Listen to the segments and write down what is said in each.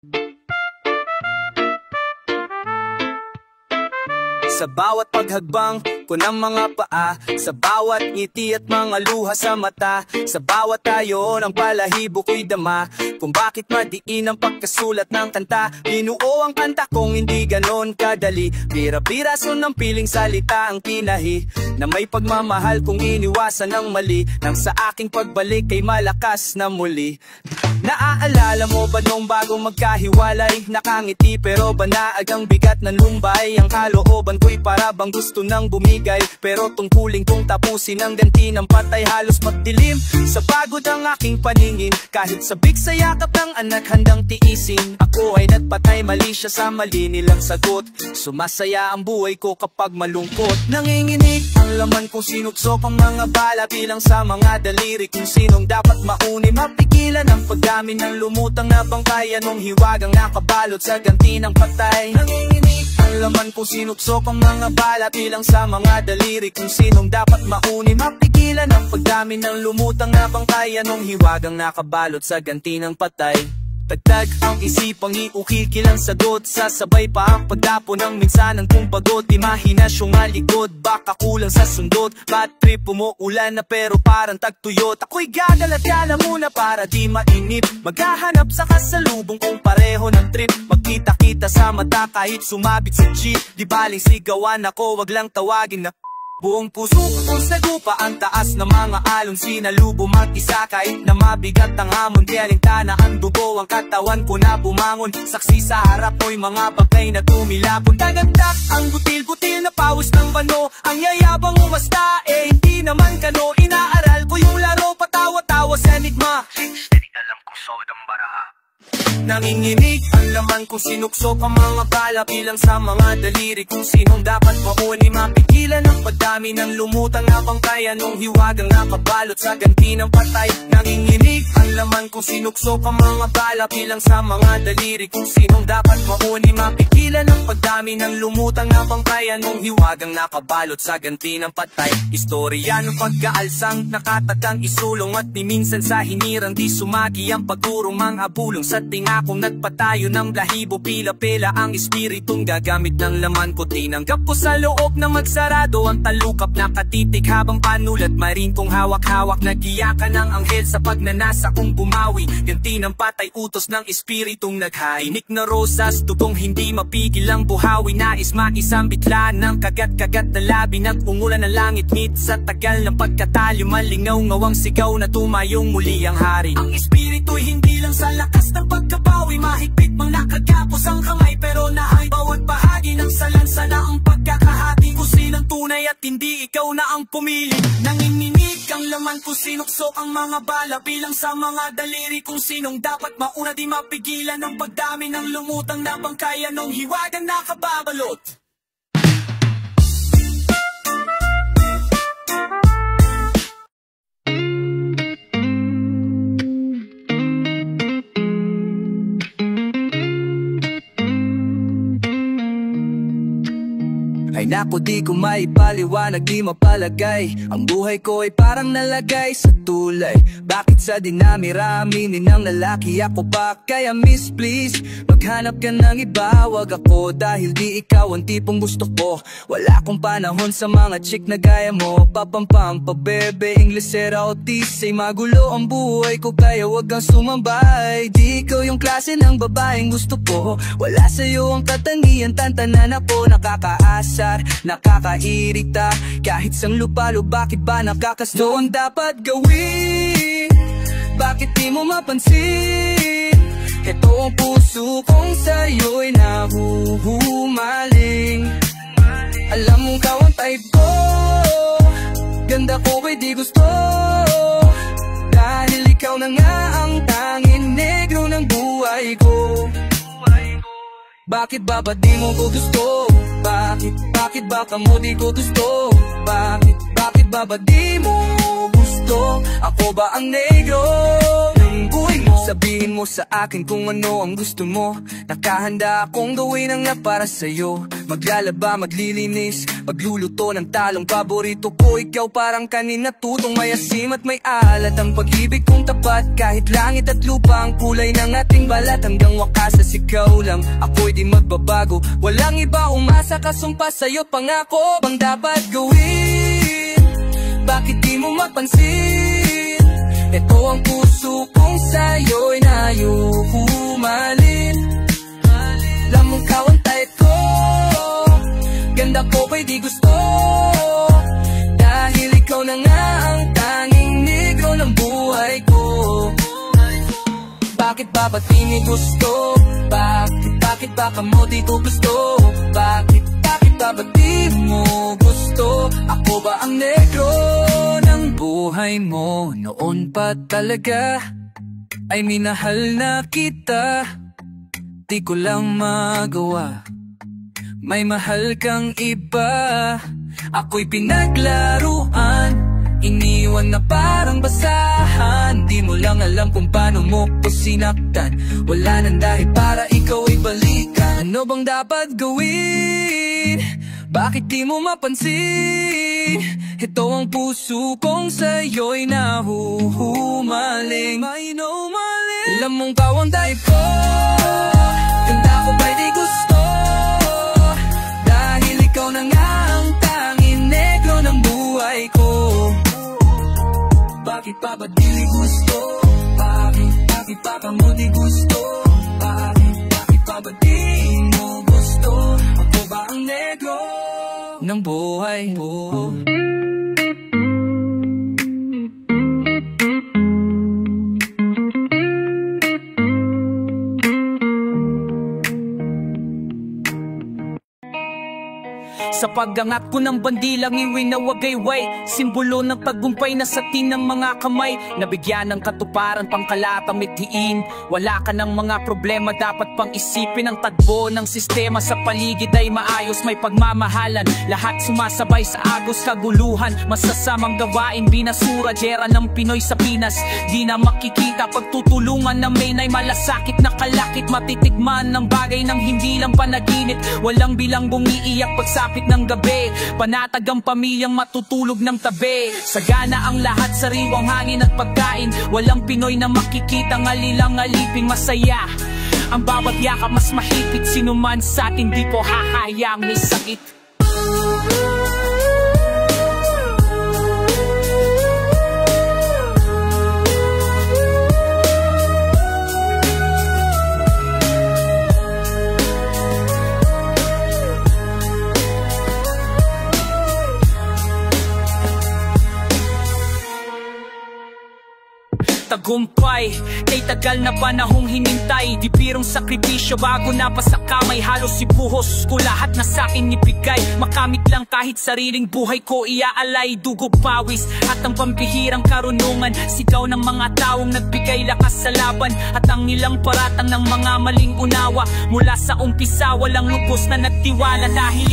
Sa bawat paghagbang ko ng mga paa, sa bawat ngiti at mga luha sa mata, sa bawat tayo ng balahibo ko'y dama kung bakit madiin ang pagkasulat ng kanta. Binuo ang kanta kong hindi ganon kadali, pira-piraso ng piling salita ang tinahi, na may pagmamahal kung iniwasan ng mali, nang sa aking pagbalik ay malakas na muli. Naaalala mo ba nung bago magkahiwalay? Nakangiti pero banaag ang bigat ng lumbay. Ang kalooban ko'y para bang gusto nang bumigay, pero tungkulin kong tapusin ang ganti ng patay. Halos magdilim sa pagod ang aking paningin, kahit sabik sa yakap ng anak handang tiisin. Ako ay nagpatay, mali siya sa mali nilang sagot. Sumasaya ang buhay ko kapag malungkot. Nanginginig ang laman kung sinuksok ang mga bala, bilang sa mga daliri kung sinong dapat mauni. Mapigilan ang pagdami ng lumutang na bangkay, anong hiwagang nakabalot sa ganti ng patay. Nanginginig ang laman kung sinuksok ang mga bala, bilang sa mga daliri kung sinong dapat mauni. Mapigilan ang pagdami ng lumutang na bangkay, anong hiwagang nakabalot sa ganti ng patay. Tagtag ang isipang iukikil ang sagot, sasabay pa ang pagdapo ng minsanan kung pagod. Imahinasyong malikod, baka kulang sa sundot. Bad trip, umuulan na pero parang tagtuyot. Ako'y gagala-gala muna para di mainip, maghahanap sa kasalubong kung pareho ng trip. Magkita-kita sa mata kahit sumabit sa jeep, di baling sigawan ako, wag lang tawagin na buong puso ko kung sagupa ang taas ng mga alon. Sinalubo mag-isa kahit na mabigat ang hamon, di alintana ang dugo ang katawan ko na bumangon. Saksi sa harap mo'y mga bangkay na tumilapon. Tagagtak ang butil-butil na pawis ng bano, ang yayabang umasta hindi naman kano. Inaaral ko yung laro, patawa-tawa sa enigma, steady alam kong sodang baraha. Nanginginig ang laman kung sinuksok ang mga bala, bilang sa mga daliri kung sinong dapat mauni. Mapigilan ang pagdami ng lumutang na bangkay, anong hiwagang nakabalot sa ganti ng patay. Nanginginig ang laman kung sinuksok ang mga bala, bilang sa mga daliri kung sinong dapat mauni. Mapigilan ang pagdami ng lumutang na bangkay, anong hiwagang nakabalot sa ganti ng patay. Istorya ng pagkaalsang nakatagang isulong, at ni minsan sa hinirang di sumagi ang pagurong mga bulong. Sa tinga kong nagpatayo ng blahibo, pila-pila ang espiritong gagamit ng laman ko. Tinanggap ko sa loob na magsarado ang talukap na katitig, habang panulat marin kong hawak-hawak. Nagiyakan ng anghel sa pagnanasa kong bumawi, ganti ng patay utos ng espiritong naghainik na rosas, dugong hindi mapigil ang buhawi. Nais maisang bitlaan ng kagat-kagat na labi, nag-ungulan ng langit ngit sa tagal ng pagkatalo. Malingaw-ngawang sigaw na tumayong muli ang hari. Ang espiritu'y hindi lang sa lakas ng pagkabawi, mahigpit mang nakagapos ang kamay, pero nahay bawat bahagi ng salansa na ang pagkakahati. Kung sinang tunay at hindi ikaw na ang pumili. Nanginginig ang laman kung sinuksok ang mga bala, bilang sa mga daliri kung sinong dapat mauna. Di mapigilan ang pagdami ng lumutang na bangkay, anong hiwagang nakababalot. Ay naku, di ko maipaliwanag, di mapalagay. Ang buhay ko ay parang nalagay sa tulay. Bakit sa dinami-rami ng lalaki ako pa kaya miss please? Maghanap ka ng iba, wag ako, dahil di ikaw ang tipong gusto ko. Wala akong panahon sa mga chick na gaya mo, papampam, pabebe, inglesera o tisay. Magulo ang buhay ko kaya wag kang sumambay. Di ikaw yung klase ng babaeng gusto ko. Wala sa'yo ang katangian, tantanan ako nakakaasa, nakakairita. Kahit sang lupalo, bakit ba nakakasto? Ang dapat gawin, bakit di mo mapansin? Ito ang puso kong sa'yo'y nahuhumaling. Alam mong ikaw ang type ko, ganda ko ay di gusto, dahil ikaw na nga ang tanging negro ng buhay ko. Bakit ba di mo ko gusto? Bakit ba mo di ko gusto? Bakit ba di mo gusto? Ako ba ang negro ng buhay mo? Sabihin mo sa akin kung ano ang gusto mo. Nakahanda akong gawin ang lahat para sa'yo. maglalaba, maglilinis, pagluluto ng talong. Paborito ko ikaw, parang kanin na tutong. May asim at may alat, ang pag-ibig kong tapat. Kahit langit at lupa ang kulay ng ating balat. Hanggang wakas sa ikaw lang, ako'y di magbabago. Walang iba umasa, kasumpa sa'yo pangako. Bang dapat gawin? Bakit di mo mapansin? Ito ang puso kong sa'yo'y nayuhumalin. Lamang kawantay ko, ganda ko ba'y di gusto? Dahil ikaw na nga ang tanging negro ng buhay ko. Bakit ba ba't di gusto? Bakit ba mo di ko gusto? Bakit ba ba't di mo gusto? Ako ba ang negro ng buhay mo? Noon pa talaga ay minahal na kita. Di ko lang magawa, may mahal kang iba. Ako'y pinaglaruan, iniwan na parang basahan. Di mo lang alam kung paano mo ko sinaktan. Wala nang dahil para ikaw ay balikan. Ano bang dapat gawin? Bakit di mo mapansin? Ito ang puso kong sa'yo'y nahuhumaling. Alam mong bawang dahil ko, ganda ko ba'y di gusto? Dahil ikaw na nga ang tanging negro ng buhay ko. Bakit pa ba di gusto? Bakit pa ka mo di gusto? Bakit pa ba di mo gusto? Ako ba ang negro ng buhay mo? Sa pag-angat ko ng bandilang iwinawagayway, simbolo ng tagumpay na sa tinang mga kamay. Nabigyan ng katuparan pangkalatang mithiin. Wala ka ng mga problema, dapat pang isipin. Ang tagbo ng sistema sa paligid ay maayos, may pagmamahalan. Lahat sumasabay sa agos kaguluhan. Masasamang gawain, binasura, jera ng Pinoy sa Pinas. Di na makikita pagtutulungan na may malasakit na kalakit. Matitikman ng bagay ng hindi lang panaginip. Walang bilang bumiiyak pagsapit ng gabi, panatag ang pamilyang matutulog ng tabi. Sagana ang lahat, sariwang hangin at pagkain. Walang Pinoy na makikita ngalilang aliping masaya. Ang bawat yakap mas mahigpit, sino man sa atin di po hahayang may sakit. Tagumpay, kay tagal na panahong hinintay. Di pirong sakripisyo bago na pa sa kamay. Halos ibuhos ko lahat na sa'kin ibigay. Makamit lang kahit sariling buhay ko iaalay. Dugo pawis at ang pampihirang karunungan. Sigaw ng mga taong nagbigay lakas sa laban. At ang ilang paratang ng mga maling unawa. Mula sa umpisa walang lubos na nagtiwala. Dahil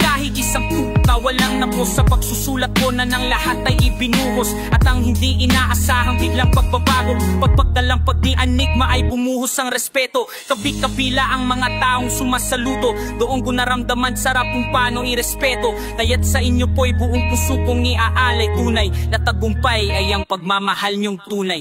kahit isang puta walang napos. Sa pagsusulat ko na ng lahat ay ibinuhos. At ang hindi inaasahang biglang pagbabago, pagpagdalang pagdianigma ay bumuhos ang respeto. Kabi-kabila ang mga taong sumasaluto. Doon ko naramdaman sarap kung paano irespeto. Kaya't sa inyo po'y buong puso kong iaalay. Tunay na tagumpay ay ang pagmamahal niyong tunay.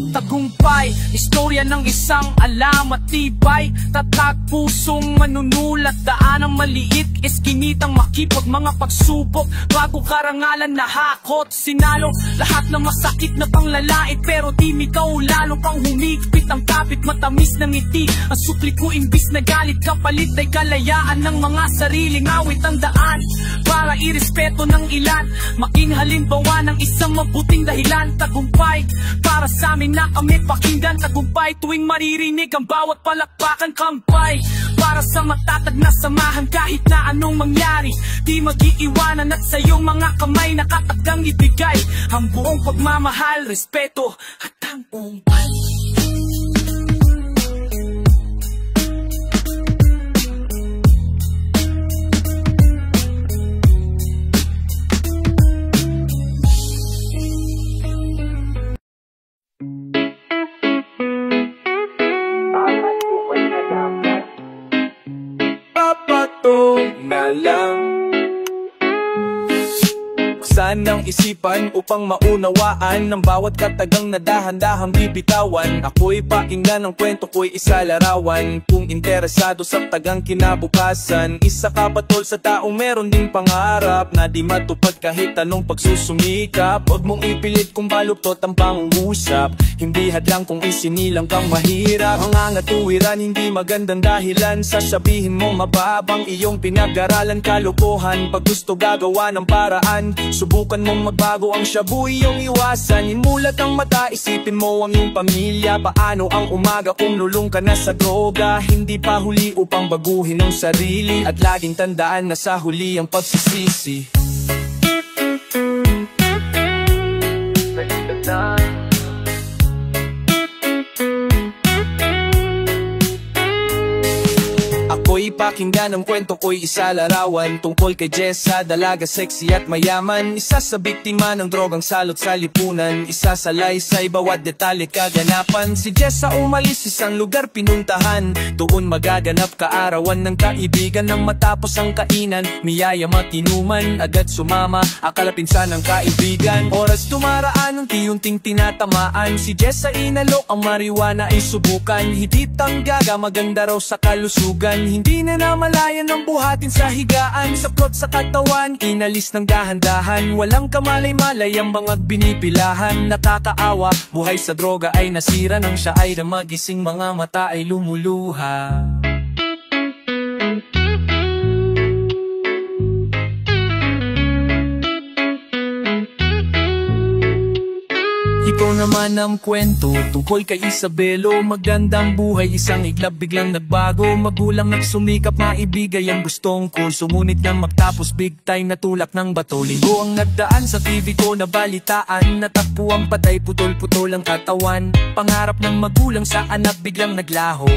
Tagumpay, istorya ng isang alamat tibay. Tatag pusong manunulat, daan ang maliit, iskinitang makipag mga pagsubok. Bago karangalan na hakot, sinalo lahat ng masakit na panglalait. Pero di ikaw lalo pang humigpit, ang kapit matamis ng ngiti. Ang supli ko imbis na galit, kapalit ay kalayaan ng mga sariling awit. Ang daan para irespeto ng ilan, maging halimbawa ng isang mabuting dahilan. Tagumpay para sa amin na kami pakinggan. Tagumpay tuwing maririnig ang bawat palakpakan. Kampay para sa matatag na samahan. Kahit na anong mangyari, di mag-iiwanan. At sa iyong mga kamay nakatagang ibigay ang buong pagmamahal, respeto at tagumpay. Pahingahan ng isipan upang maunawaan ng bawat katagang na dahan-dahang bibitawan. Ako'y pakinggan ng kwento ko'y isalarawan. Kung interesado sa tagang kinabukasan, isa ka patol sa taong meron ding pangarap na di matupad kahit anong pagsusumikap. Huwag mong ipilit kung baluktot ang pangungusap, hindi hadlang kung isinilang kang mahirap. Ang angatuwiran hindi magandang dahilan, sasabihin mo mababang iyong pinag-aralan. Kalokohan pag gusto gagawa ng paraan, subukan mong magbago ang shabu iyong iwasan. Inmulat ang mata, isipin mo ang iyong pamilya. Paano ang umaga kung lulong ka na sa droga? Hindi pa huli upang baguhin ang sarili, at laging tandaan na sa huli ang pagsisisi. Ako'y pakinggan ng kwento ko'y isalarawan tungkol kay Jessa, dalaga sexy at mayaman. Isa sa biktima ng drogang salot sa lipunan, isa sa laysay bawat detalye kaganapan. Si Jessa umalis isang lugar pinuntahan, doon magaganap kaarawan ng kaibigan. Nang matapos ang kainan, niyaya matinuman, agad sumama akala pinsan ng kaibigan. Oras tumaraan, unti-unting tinatamaan, si Jessa inalok ang marijuana ay subukan. Higit ang gaga, maganda raw sa kalusugan, hindi na namalayan ng buhatin sa higaan. Saplot sa katawan, inalis ng dahan-dahan, walang kamalay-malay ang mga binipilahan. Nakakaawa, buhay sa droga ay nasira, nang siya ay magising mga mata ay lumuluha. Ikaw naman ang kwento tungkol kay Isabelo. Magandang buhay, isang iglap biglang nagbago. Magulang nagsumikap, maibigay ang gustong ko. Sumunit nang magtapos, big time natulak ng bato. Linggo ang nagdaan sa TV ko na balitaan, natakpo ang patay, putol-putol ang katawan. Pangarap ng magulang sa anak biglang naglaho,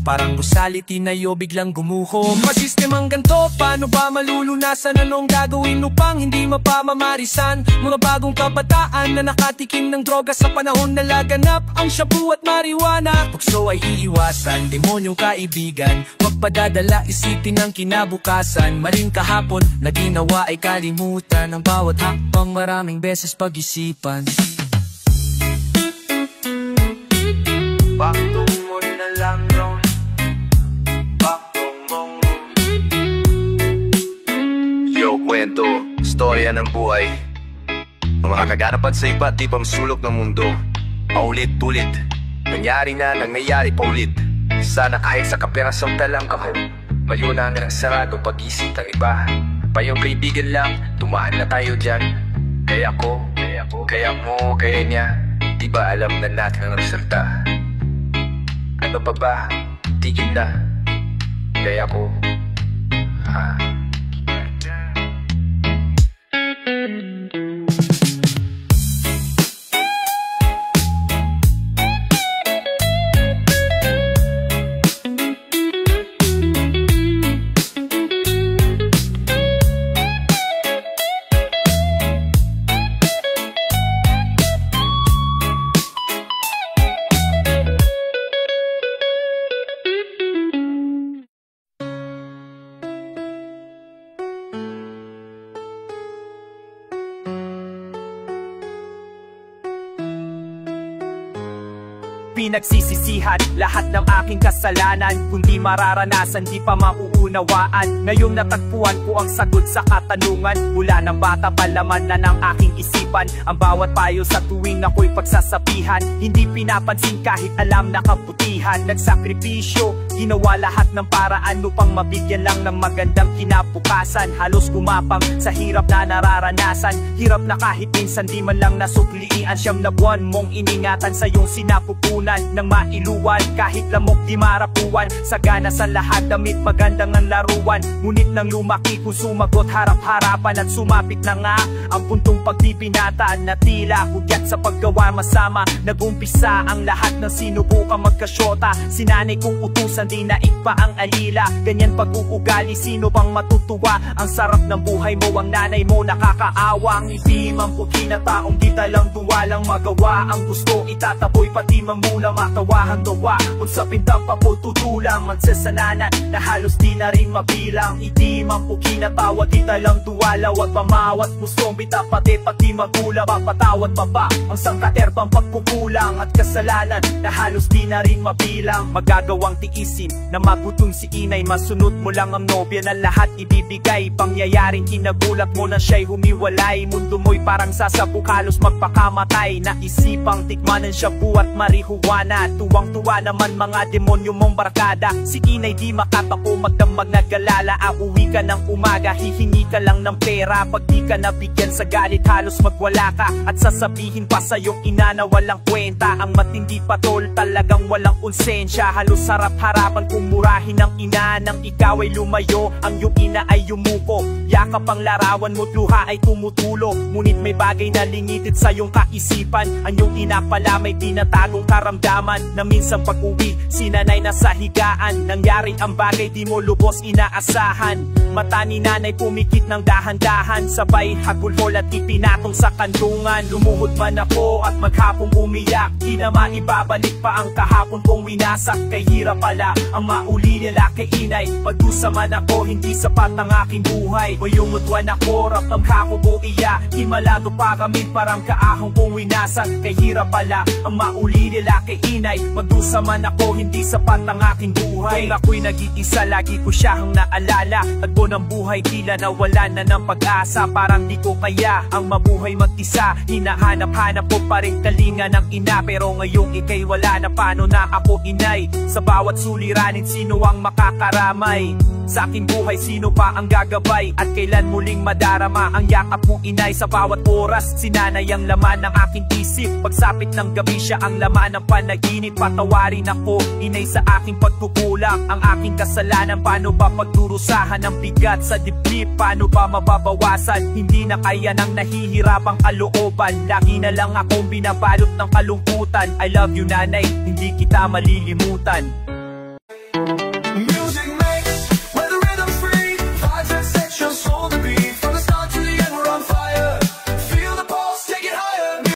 parang gusali tinayo biglang gumuho. Masistemang ganto, paano ba malulunasan? Anong gagawin upang hindi mapamamarisan? Mga bagong kabataan na nakatikim ng droga sa panahon na laganap ang shabu at marijuana. Pukso ay iiwasan, demonyong kaibigan, huwag padadala isipin ang kinabukasan. Maling kahapon na ginawa ay kalimutan, ang bawat hakbang maraming beses pag-isipan. Bakto mo na lang ron, kwento, storya ng buhay, mga kaganapan sa iba't ibang sulok ng mundo. Paulit-ulit, nangyari na, nangyayari paulit. Sana kahit sa kaperasong talang kahon, mayo na ang sarado pag-isip ng iba. Payong kaibigan lang, tumaan na tayo dyan. Kaya ko, kaya mo, kaya niya, di ba alam na natin ang resulta? Ano pa ba? Tigil na. Kaya ko, pinagsisisihan lahat ng aking kasalanan, kundi mararanasan, di pa mauunawaan. Ngayong natagpuan ko ang sagot sa katanungan, mula ng bata pa laman na ng aking isipan. Ang bawat payo sa tuwing ako'y pagsasabihan, hindi pinapansin kahit alam na kabutihan. Nagsakripisyo, ginawa lahat ng paraan upang mabigyan lang ng magandang kinabukasan. Halos gumapang sa hirap na nararanasan, hirap na kahit minsan di man lang nasuklian. Siyam na buwan mong iningatan sa iyong sinapupunan, nang mailuwan kahit lamok di marapuan. Sagana sa lahat, damit magandang ang laruan, ngunit nang lumaki kung sumagot harap-harapan at sumapit na nga ang puntong pagpipinata na tila hudyat sa paggawa masama. Nagumpisa ang lahat ng sinubukang magkasyota, sinanay kong utusan minsan di naikpa ang alila. Ganyan pag-uugali, sino bang matutuwa? Ang sarap ng buhay mo, ang nanay mo nakakaawa. Ang itim ang puti na taong di talang duwalang magawa. Ang gusto itataboy, pati mamula matawahan gawa. Kung sa pinta pa po tutulang, magsasananan na halos di na rin mabilang. Itim ang puti na tawa, di talang duwala. Wag pamawat pusong bita, pati magula. Papatawad pa ba ang sangkaterbang pagkukulang at kasalanan na halos di na rin mabilang. Magagawang tiisin na magutong si inay, masunod mo lang ang nobya na lahat ibibigay. Pangyayaring kinagulat mo na siya'y humiwalay. Mundo mo'y parang sasabuk, halos magpakamatay. Naisipang tikmanan siya buwat marihuana. Tuwang-tuwa naman mga demonyo mong barkada. Si inay di makatako, magdamag nagalala. Uuwi ka ng umaga, hihingi ka lang ng pera. Pag di ka nabigyan sa galit, halos magwala ka. At sasabihin pa sa iyong ina na walang kwenta. Ang matindi pa tol, talagang walang konsensya. Halos sarap harapan kung murahin ng ina. Nang ikaw ay lumayo, ang iyong ina ay yumuko. Yakap ang larawan mo't luha ay tumutulo. Ngunit may bagay na lingitid sa iyong kaisipan. Ang iyong ina pala may tinatagong karamdaman. Na minsan pag-uwi, si nanay nasa higaan. Nangyari ang bagay di mo lubos inaasahan. Mata ni nanay pumikit ng dahan-dahan. Sabay hagulhol at ipinatong sa kantungan. Lumuhod man ako at maghapong umiyak. Di na maibabalik pa ang kahapon kong winasak. Kay hirap pala ang mauli nila kay inay. Pagdusa man ako, hindi sapat ang aking buhay. O yung utwan ako, raptam kako buiya. Himalado pa kami parang kaahong kong winasak. Kay hirap pala ang mauli nila kay inay. Pagdusa man ako, hindi sapat ang aking buhay. Kung ako'y nag-iisa, lagi ko siyang naalala. Tagpo ng buhay, tila nawala na ng pag-asa. Parang di ko kaya ang mabuhay mag-isa. Hinahanap-hanap ko pa rin kalinga ng ina. Pero ngayong ikay wala na, paano na ako inay? Sa bawat suliranin, sino ang makakaramay? Sa aking buhay, sino pa ang gagabay? At kailan muling madarama ang yakap mong inay? Sa bawat oras, sinanay ang laman ng aking isip. Pagsapit ng gabi, siya ang laman ng panaginip. Patawarin ako, inay, sa aking pagkukulang. Ang aking kasalanan, paano ba pagdurusahan ng bigat sa dibdib? Paano ba mababawasan? Hindi na kaya ng nahihirapang kalooban. Lagi na lang akong binabalot ng kalungkutan. I love you nanay, hindi kita malilimutan.